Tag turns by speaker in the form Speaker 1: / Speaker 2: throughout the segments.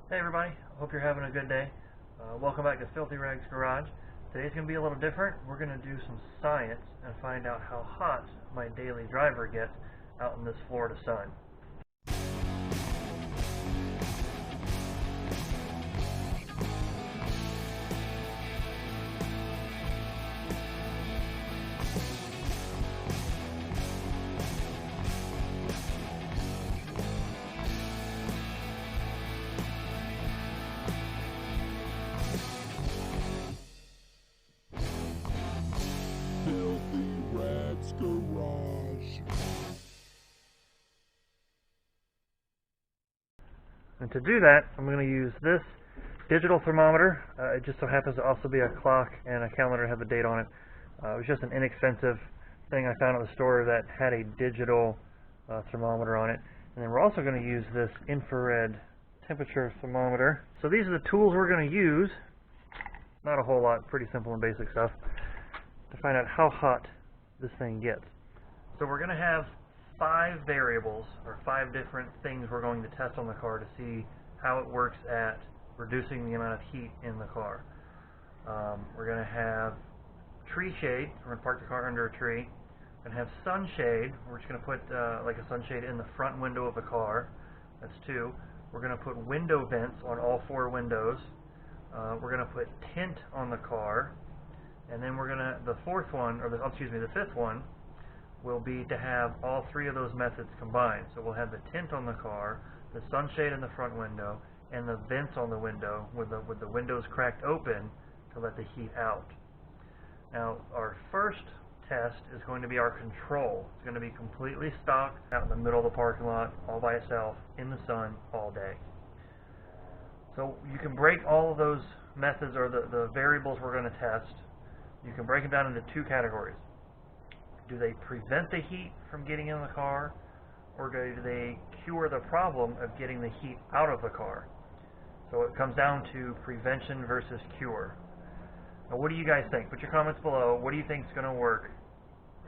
Speaker 1: Hey everybody, hope you're having a good day. Welcome back to Filthy Rags Garage. Today's going to be a little different. We're going to do some science and find out how hot my daily driver gets out in this Florida sun.
Speaker 2: Filthy Rags Garage.
Speaker 1: And to do that, I'm going to use this digital thermometer. It just so happens to also be a clock and a calendar to have the date on it. It was just an inexpensive thing I found at the store that had a digital thermometer on it. And then we're also going to use this infrared temperature thermometer. So these are the tools we're going to use. Not a whole lot, pretty simple and basic stuff, to find out how hot this thing gets. So we're going to have 5 variables, or 5 different things we're going to test on the car to see how it works at reducing the amount of heat in the car. We're going to have tree shade. We're going to park the car under a tree. We're going to have sunshade. We're just going to put like a sunshade in the front window of the car. That's 2. We're going to put window vents on all 4 windows. We're going to put tint on the car. And then we're going to, the fifth one will be to have all 3 of those methods combined. So we'll have the tint on the car, the sunshade in the front window, and the vents on the window with the windows cracked open to let the heat out. Now our first test is going to be our control. It's going to be completely stock out in the middle of the parking lot all by itself in the sun all day. So you can break all of those methods, or the variables we're going to test, you can break them down into 2 categories. Do they prevent the heat from getting in the car, or do they cure the problem of getting the heat out of the car? So it comes down to prevention versus cure. Now what do you guys think? Put your comments below. What do you think is going to work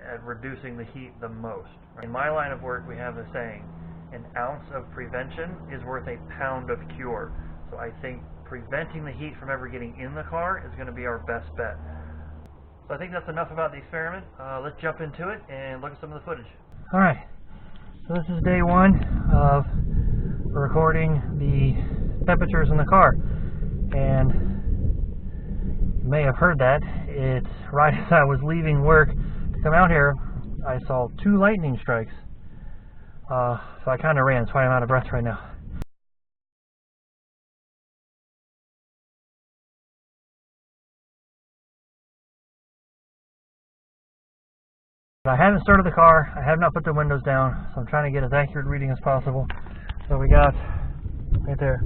Speaker 1: at reducing the heat the most? In my line of work, we have the saying, an ounce of prevention is worth a pound of cure. So I think preventing the heat from ever getting in the car is going to be our best bet. So I think that's enough about the experiment. Let's jump into it and look at some of the footage. Alright, so this is day 1 of recording the temperatures in the car. And you may have heard that. It's right as I was leaving work to come out here, I saw 2 lightning strikes. So I kind of ran, that's why I'm out of breath right now. I haven't started the car, I have not put the windows down, so I'm trying to get as accurate reading as possible. So we got, right there,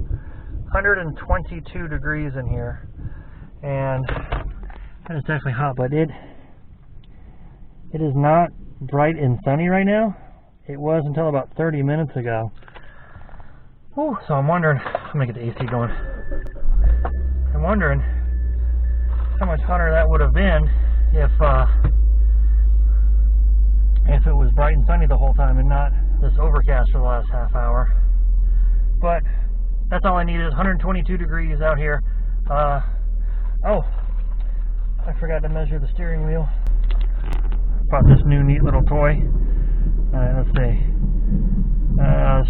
Speaker 1: 122 degrees in here, and it's actually hot, but it is not bright and sunny right now. It was until about 30 minutes ago. Ooh, so I'm wondering, I'm going to get the AC going. I'm wondering how much hotter that would have been if it was bright and sunny the whole time and not this overcast for the last half hour. But that's all I needed. 122 degrees out here. Oh, I forgot to measure the steering wheel. Bought this new neat little toy. Alright, let's see.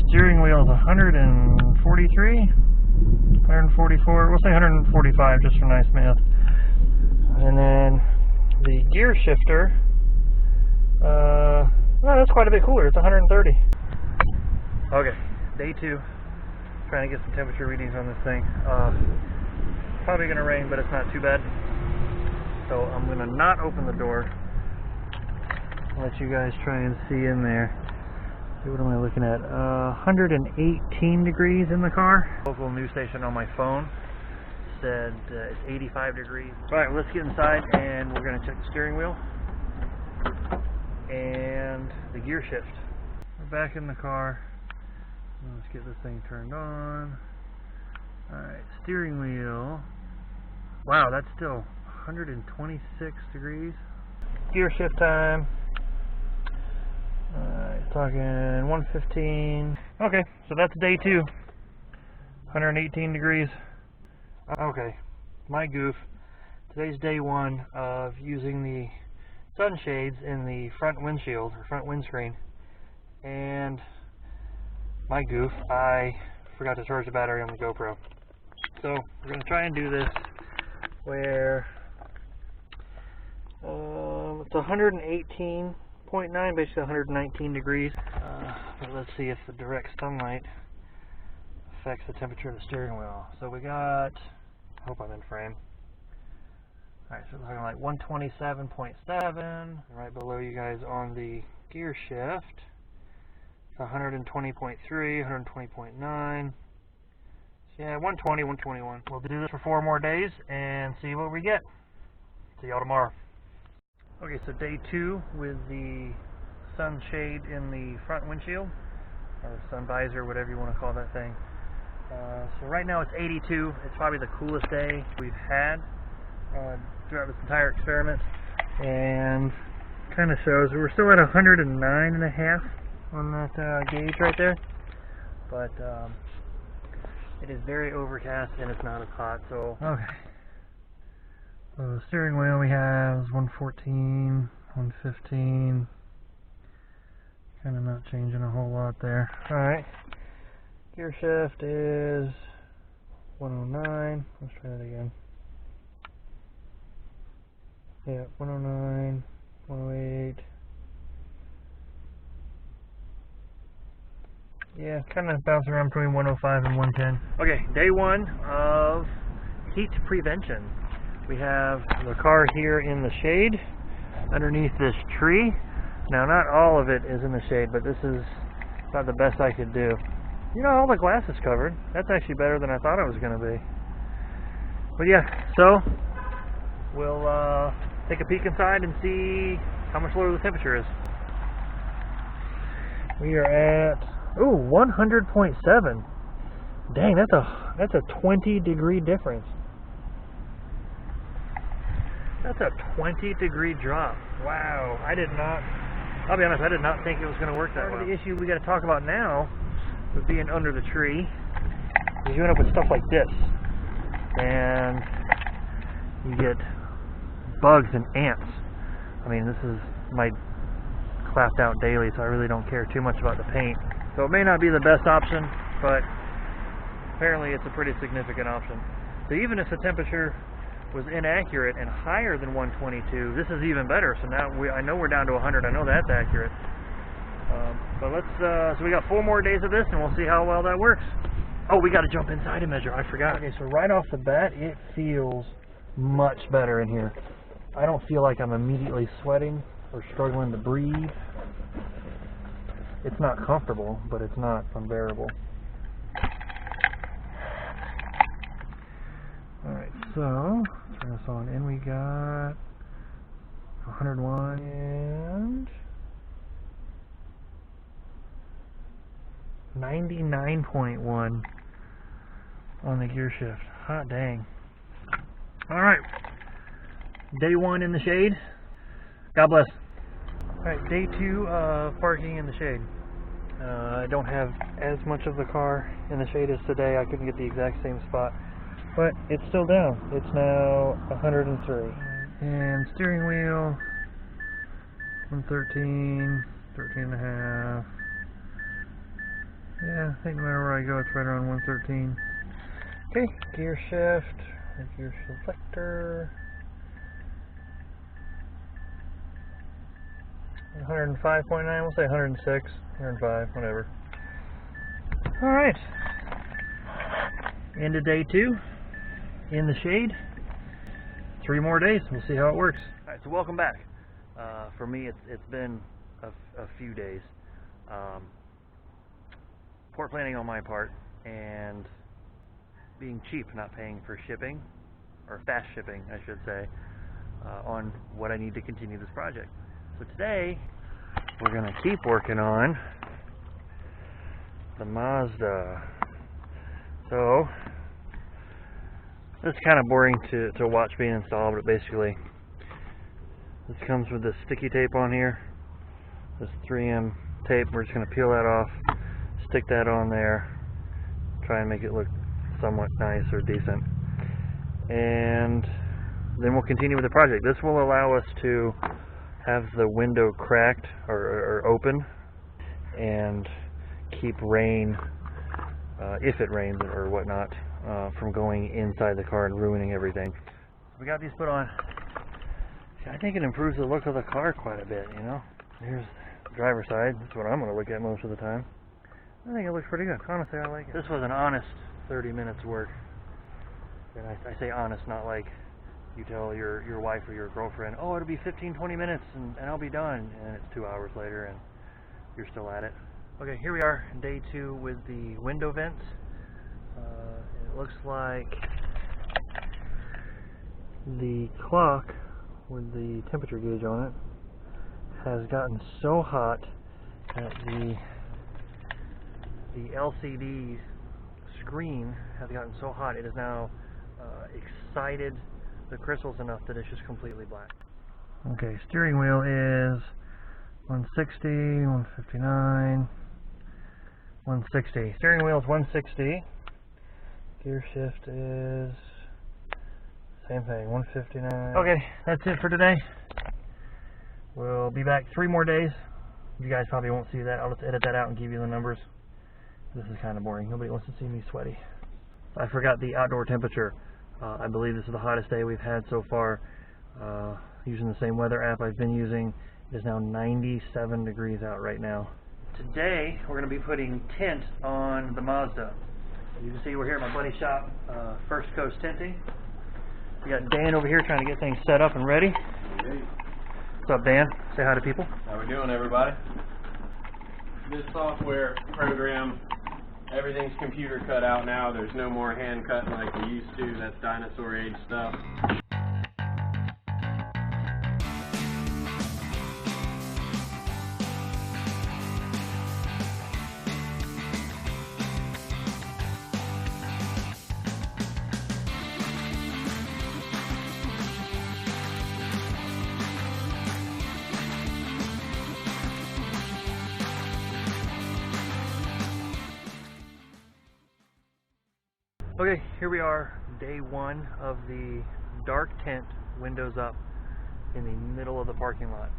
Speaker 1: Steering wheel is 143, 144, we'll say 145 just for nice math. And then the gear shifter, well, that's quite a bit cooler. It's 130. Okay, day 2. Trying to get some temperature readings on this thing. Probably going to rain, but it's not too bad. So I'm going to not open the door. Let you guys try and see in there. What am I looking at? 118 degrees in the car. Local news station on my phone said it's 85 degrees. Alright, let's get inside and we're going to check the steering wheel and the gear shift. We're back in the car. Let's get this thing turned on. Alright, steering wheel. Wow, that's still 126 degrees. Gear shift time. Alright, talking 115. Okay, so that's day 2. 118 degrees. Okay, my goof. Today's day one of using the sunshades in the front windshield or front windscreen, and my goof, I forgot to charge the battery on the GoPro. So we're going to try and do this where it's 118.9, basically 119 degrees. But let's see if the direct sunlight affects the temperature of the steering wheel. So we got, I hope I'm in frame. Alright, so we're looking like 127.7, right below you guys on the gear shift. 120.3, 120.9. Yeah, 120, 121. We'll do this for 4 more days and see what we get. See y'all tomorrow. Okay, so day 2 with the sunshade in the front windshield, or sun visor, whatever you want to call that thing. So right now it's 82. It's probably the coolest day we've had throughout this entire experiment, and kind of shows we're still at 109.5 on that gauge right there, but it is very overcast and it's not as hot. So okay, so the steering wheel we have is 114, 115, kind of not changing a whole lot there. Alright, gear shift is 109. Let's try that again. Yeah, 109, 108. Yeah, kind of bounce around between 105 and 110. Okay, day 1 of heat prevention. We have the car here in the shade underneath this tree. Now, not all of it is in the shade, but this is about the best I could do. You know, all the glass is covered. That's actually better than I thought it was going to be. But yeah, so we'll take a peek inside and see how much lower the temperature is. We are at 100.7. Dang, that's a 20 degree difference. That's a 20 degree drop. Wow, I'll be honest, I did not think it was going to work that well. The issue we got to talk about now with being under the tree is you end up with stuff like this, and you get bugs and ants. I mean, this is my clapped out daily, so I really don't care too much about the paint. So it may not be the best option, but apparently it's a pretty significant option. So even if the temperature was inaccurate and higher than 122, this is even better. So now I know we're down to 100. I know that's accurate. But let's. So we got 4 more days of this, and we'll see how well that works. Oh, we got to jump inside and measure. I forgot. Okay, so right off the bat, it feels much better in here. I don't feel like I'm immediately sweating or struggling to breathe. It's not comfortable, but it's not unbearable. Alright, so turn this on, and we got 101 and 99.1 on the gear shift. Hot dang. Alright, day 1 in the shade. God bless. Alright, day 2 of parking in the shade. I don't have as much of the car in the shade as today. I couldn't get the exact same spot, but it's still down. It's now 103. And steering wheel, 113, 13.5. Yeah, I think no matter where I go, it's right around 113. Okay, gear shift, gear selector. 105.9, we'll say 106, 105, whatever. Alright. End of day 2. In the shade. 3 more days. We'll see how it works. Alright, so welcome back. For me, it's been a few days. Poor planning on my part, and being cheap, not paying for shipping, or fast shipping, I should say, on what I need to continue this project. So today, we're going to keep working on the Mazda. So, it's kind of boring to watch being installed, but basically, this comes with this sticky tape on here, this 3M tape. We're just going to peel that off, stick that on there, try and make it look somewhat nice or decent. And then we'll continue with the project. This will allow us to have the window cracked or open and keep rain, if it rains or whatnot, from going inside the car and ruining everything. We got these put on. I think it improves the look of the car quite a bit, you know. Here's the driver's side. That's what I'm going to look at most of the time. I think it looks pretty good. Honestly, I like it. This was an honest 30 minutes work. And I say honest, not like you tell your wife or your girlfriend, oh, it'll be 15, 20 minutes and I'll be done. And it's 2 hours later and you're still at it. Okay, here we are, day 2 with the window vents. It looks like the clock with the temperature gauge on it has gotten so hot that the LCD screen has gotten so hot it has now excited the crystals enough that it's just completely black. Okay, steering wheel is 160, 159, 160. Steering wheel is 160. Gear shift is same thing, 159. Okay, that's it for today. We'll be back 3 more days. You guys probably won't see that. I'll just edit that out and give you the numbers. This is kind of boring. Nobody wants to see me sweaty. I forgot the outdoor temperature. I believe this is the hottest day we've had so far. Using the same weather app I've been using, it is now 97 degrees out right now. Today we're going to be putting tint on the Mazda. You can see we're here at my buddy's shop, First Coast Tinting. We got Dan over here trying to get things set up and ready.
Speaker 3: Hey.
Speaker 1: What's up, Dan? Say hi to people.
Speaker 3: How we doing, everybody? This software program, everything's computer cut out now. There's no more hand cutting like we used to. That's dinosaur age stuff.
Speaker 1: Okay, here we are, day 1 of the dark tint, windows up, in the middle of the parking lot.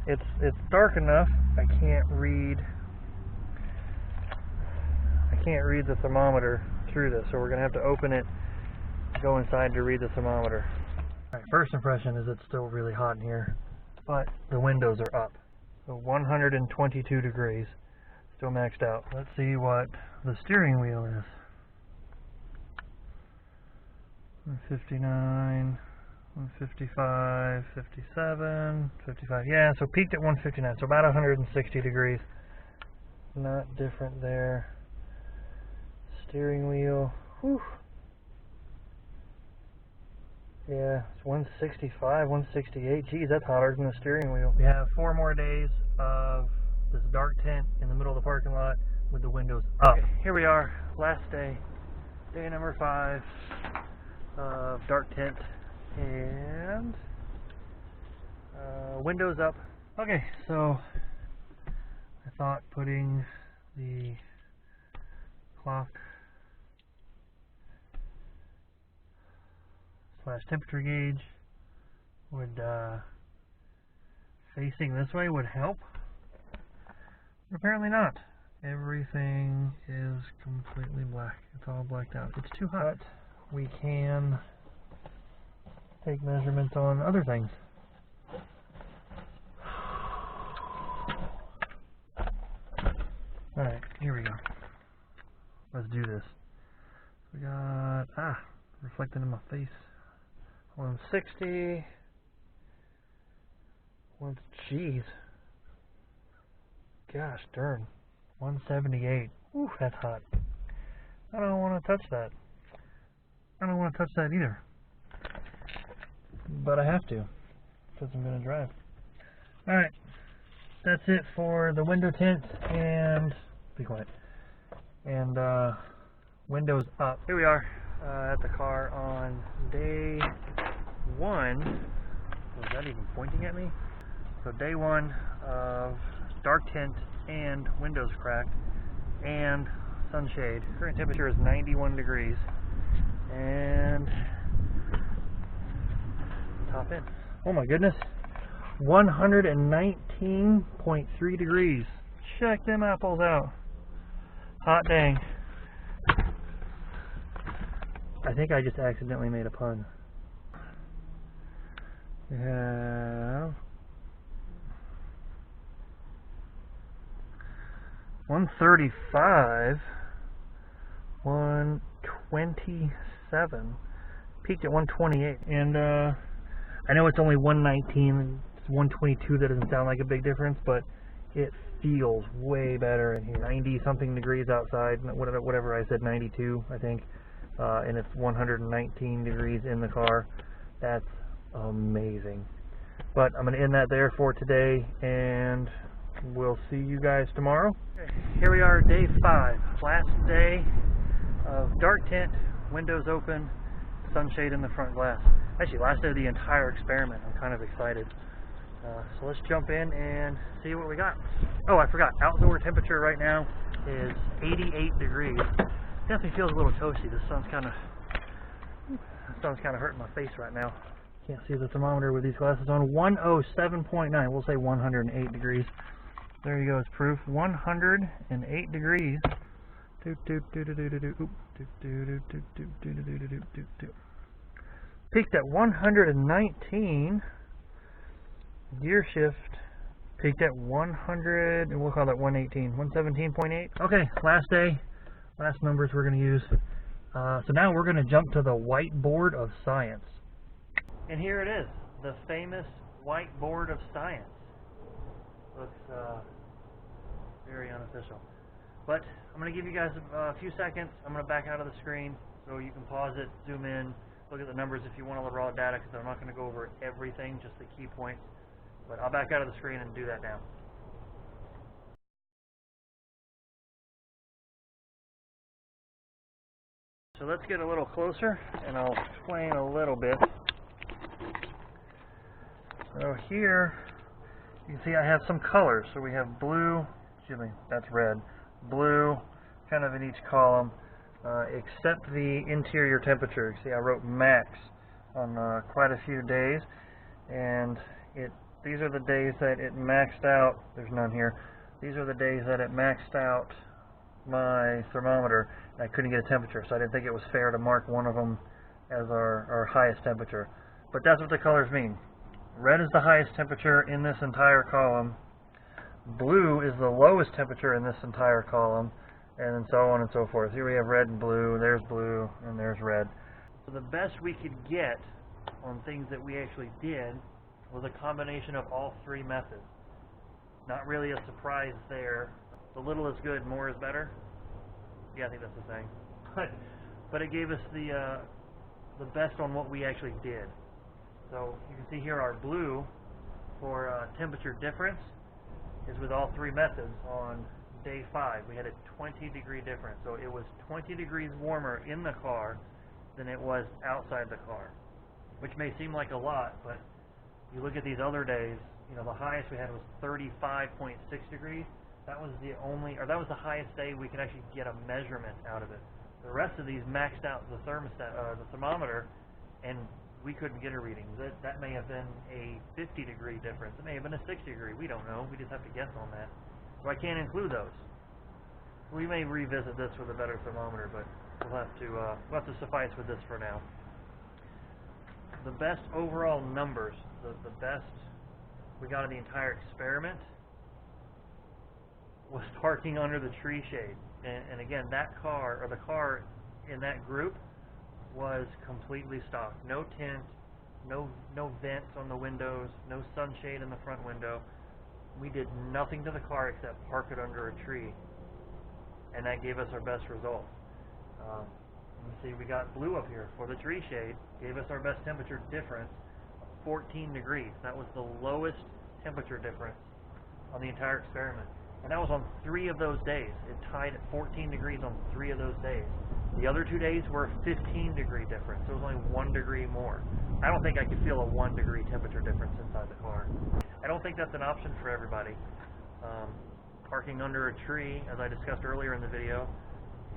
Speaker 1: It's dark enough I can't read the thermometer through this, so we're gonna have to open it, go inside to read the thermometer. Alright, first impression is it's still really hot in here, but the windows are up. So 122 degrees, still maxed out. Let's see what the steering wheel is. 159, 155, 57, 55. Yeah, so peaked at 159, so about 160 degrees. Not different there. Steering wheel. Whew. Yeah, it's 165, 168. Geez, that's hotter than the steering wheel. We have 4 more days of this dark tint in the middle of the parking lot with the windows up. Okay, here we are, last day, day number 5. Of dark tint and windows up. Okay, so I thought putting the clock / temperature gauge would facing this way would help, but apparently not. Everything is completely black. It's all blacked out. It's too hot. We can take measurements on other things. Alright, here we go. Let's do this. We got, reflecting in my face. 160. Jeez. Gosh darn. 178. Ooh, that's hot. I don't want to touch that. I don't want to touch that either, but I have to because I'm going to drive. Alright, that's it for the window tint and, be quiet, and windows up. Here we are at the car on day 1. Was that even pointing at me? So day 1 of dark tint and windows cracked and sunshade. Current temperature is 91 degrees. jump in. Oh my goodness. 119.3 degrees. Check them apples out. Hot dang. I think I just accidentally made a pun. Yeah. 135. 127. Peaked at 128. And I know it's only 119. It's 122. That doesn't sound like a big difference, but it feels way better in here. 90 something degrees outside, whatever I said, 92 I think, and it's 119 degrees in the car. That's amazing. But I'm going to end that there for today, and we'll see you guys tomorrow. Okay, here we are, day 5, last day of dark tint, windows open, sunshade in the front glass. Actually, last day of the entire experiment. I'm kind of excited. So let's jump in and see what we got. Oh, I forgot. Outdoor temperature right now is 88 degrees. Definitely feels a little toasty. The sun's kind of hurting my face right now. Can't see the thermometer with these glasses on. 107.9. We'll say 108 degrees. There you go. It's proof. 108 degrees. Peaked at 119. Gear shift peaked at 100, and we'll call that 118, 117.8. Okay, last day, last numbers we're going to use. So now we're going to jump to the whiteboard of science. And here it is, the famous whiteboard of science. Looks very unofficial. But I'm going to give you guys a few seconds. I'm going to back out of the screen so you can pause it, zoom in, look at the numbers if you want all the raw data, because I'm not going to go over everything, just the key points. But I'll back out of the screen and do that now. So let's get a little closer and I'll explain a little bit. So here you can see I have some colors. So we have blue, excuse me, that's red, blue, kind of in each column, except the interior temperature. You see I wrote max on quite a few days, and these are the days that it maxed out. There's none here. These are the days that it maxed out my thermometer, and I couldn't get a temperature, so I didn't think it was fair to mark one of them as our highest temperature. But that's what the colors mean. Red is the highest temperature in this entire column. Blue is the lowest temperature in this entire column, and then so on and so forth. Here we have red and blue, there's blue, and there's red. So the best we could get on things that we actually did was a combination of all three methods. Not really a surprise there. The little is good, more is better. Yeah, I think that's the saying. But it gave us the best on what we actually did. So you can see here our blue for temperature difference is with all three methods. On day 5 we had a 20-degree difference. So it was 20 degrees warmer in the car than it was outside the car, which may seem like a lot, but you look at these other days, you know, the highest we had was 35.6 degrees. That was the highest day we could actually get a measurement out of it. The rest of these maxed out the thermostat, the thermometer, and we couldn't get a reading. That may have been a 50-degree difference. It may have been a 60-degree. We don't know. We just have to guess on that. So I can't include those. We may revisit this with a better thermometer, but we'll have to suffice with this for now. The best overall numbers, the best we got in the entire experiment was parking under the tree shade. And again, that car, or the car in that group, was completely stock. No tint, no vents on the windows, no sunshade in the front window. We did nothing to the car except park it under a tree, and that gave us our best result. You see, we got blue up here for the tree shade, gave us our best temperature difference, 14 degrees. That was the lowest temperature difference on the entire experiment. And that was on 3 of those days. It tied at 14 degrees on 3 of those days. The other 2 days were a 15-degree difference. It was only 1 degree more. I don't think I could feel a 1-degree temperature difference inside the car. I don't think that's an option for everybody. Parking under a tree, as I discussed earlier in the video,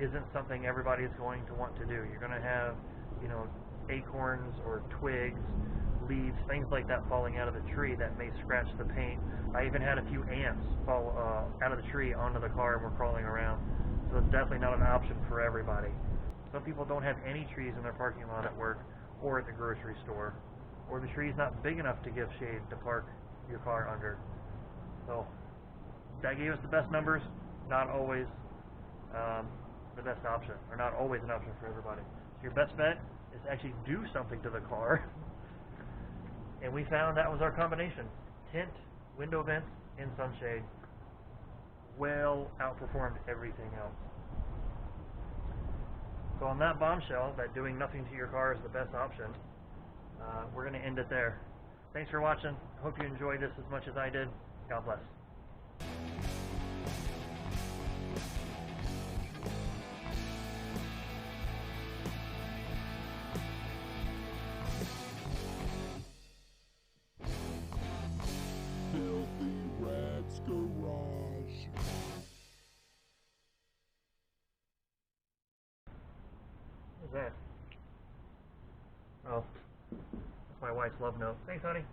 Speaker 1: isn't something everybody is going to want to do. You're going to have, you know, acorns or twigs leaves, things like that falling out of the tree that may scratch the paint. I even had a few ants fall out of the tree onto the car and were crawling around. So it's definitely not an option for everybody. Some people don't have any trees in their parking lot at work or at the grocery store, or the tree's not big enough to give shade to park your car under. So that gave us the best numbers, not always the best option, or not always an option for everybody. So your best bet is to actually do something to the car. And we found that was our combination. Tint, window vents, and sunshade well outperformed everything else. So on that bombshell, that doing nothing to your car is the best option, we're going to end it there. Thanks for watching. Hope you enjoyed this as much as I did. God bless.
Speaker 2: Filthy Rags Garage.
Speaker 1: What's that? Oh, that's my wife's love note. Thanks, honey.